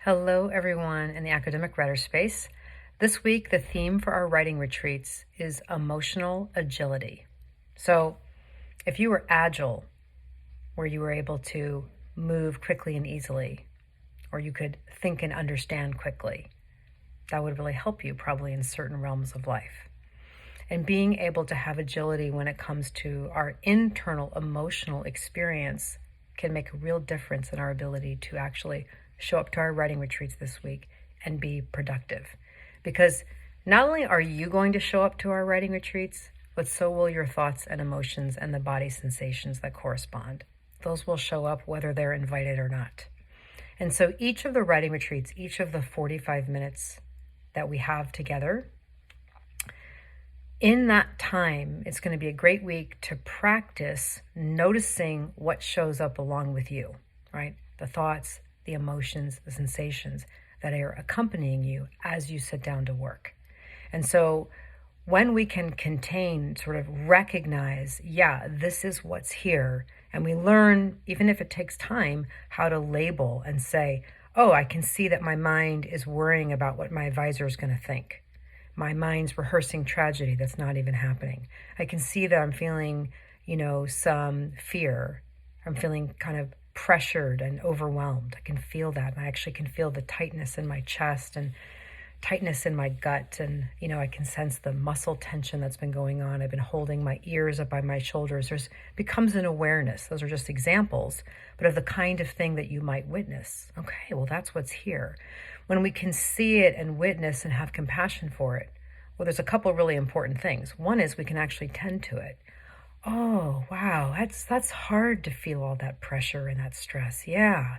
Hello, everyone in the academic writer space. This week, the theme for our writing retreats is emotional agility. So, if you were agile, where you were able to move quickly and easily, or you could think and understand quickly, that would really help you probably in certain realms of life. And being able to have agility when it comes to our internal emotional experience can make a real difference in our ability to actually show up to our writing retreats this week and be productive. Because not only are you going to show up to our writing retreats, but so will your thoughts and emotions and the body sensations that correspond. Those will show up whether they're invited or not. And so each of the writing retreats, each of the 45 minutes that we have together, in that time, it's going to be a great week to practice noticing what shows up along with you, right? The thoughts, the emotions, the sensations that are accompanying you as you sit down to work. And so when we can contain, sort of recognize, yeah, this is what's here, and we learn, even if it takes time, how to label and say, oh, I can see that my mind is worrying about what my advisor is going to think. My mind's rehearsing tragedy that's not even happening. I can see that I'm feeling, some fear. I'm feeling kind of pressured and overwhelmed. I can feel that. And I actually can feel the tightness in my chest and tightness in my gut. And, I can sense the muscle tension that's been going on. I've been holding my ears up by my shoulders. There's becomes an awareness. Those are just examples, but of the kind of thing that you might witness. Okay, well, that's what's here. When we can see it and witness and have compassion for it, well, there's a couple really important things. One is we can actually tend to it. Oh, wow, that's hard to feel all that pressure and that stress. Yeah.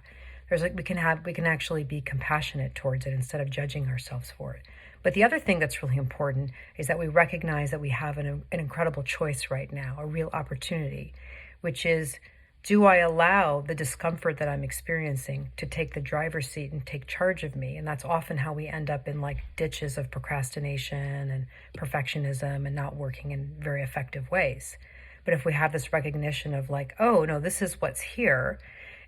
We can actually be compassionate towards it instead of judging ourselves for it. But the other thing that's really important is that we recognize that we have an incredible choice right now, a real opportunity, which is, do I allow the discomfort that I'm experiencing to take the driver's seat and take charge of me? And that's often how we end up in like ditches of procrastination and perfectionism and not working in very effective ways. But if we have this recognition of like, oh, no, this is what's here,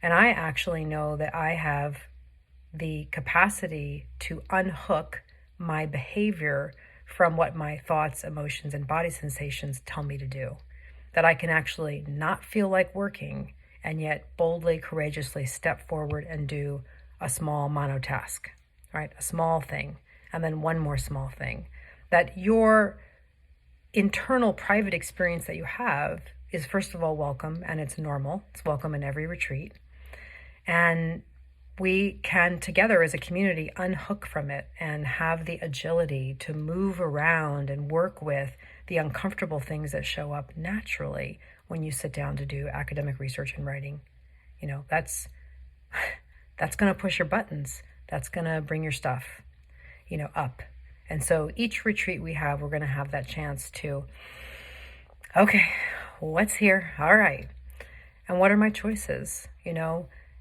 and I actually know that I have the capacity to unhook my behavior from what my thoughts, emotions, and body sensations tell me to do, that I can actually not feel like working and yet boldly, courageously step forward and do a small monotask, right? A small thing, and then one more small thing. That your internal private experience that you have is, first of all, welcome, and it's normal. It's welcome in every retreat. And we can together as a community unhook from it and have the agility to move around and work with the uncomfortable things that show up naturally when you sit down to do academic research and writing. That's going to push your buttons. That's going to bring your stuff, up. And so each retreat we have, we're going to have that chance to, okay, what's here? All right. And what are my choices?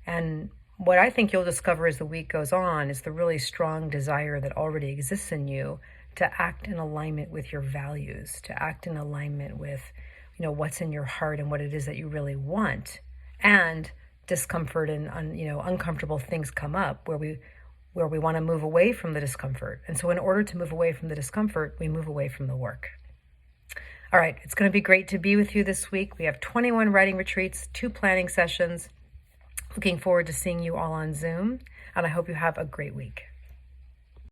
And what I think you'll discover as the week goes on is the really strong desire that already exists in you to act in alignment with your values, to act in alignment with, what's in your heart and what it is that you really want. And discomfort and, uncomfortable things come up where we want to move away from the discomfort. And so in order to move away from the discomfort, we move away from the work. All right, it's going to be great to be with you this week. We have 21 writing retreats, 2 planning sessions. Looking forward to seeing you all on Zoom, and I hope you have a great week.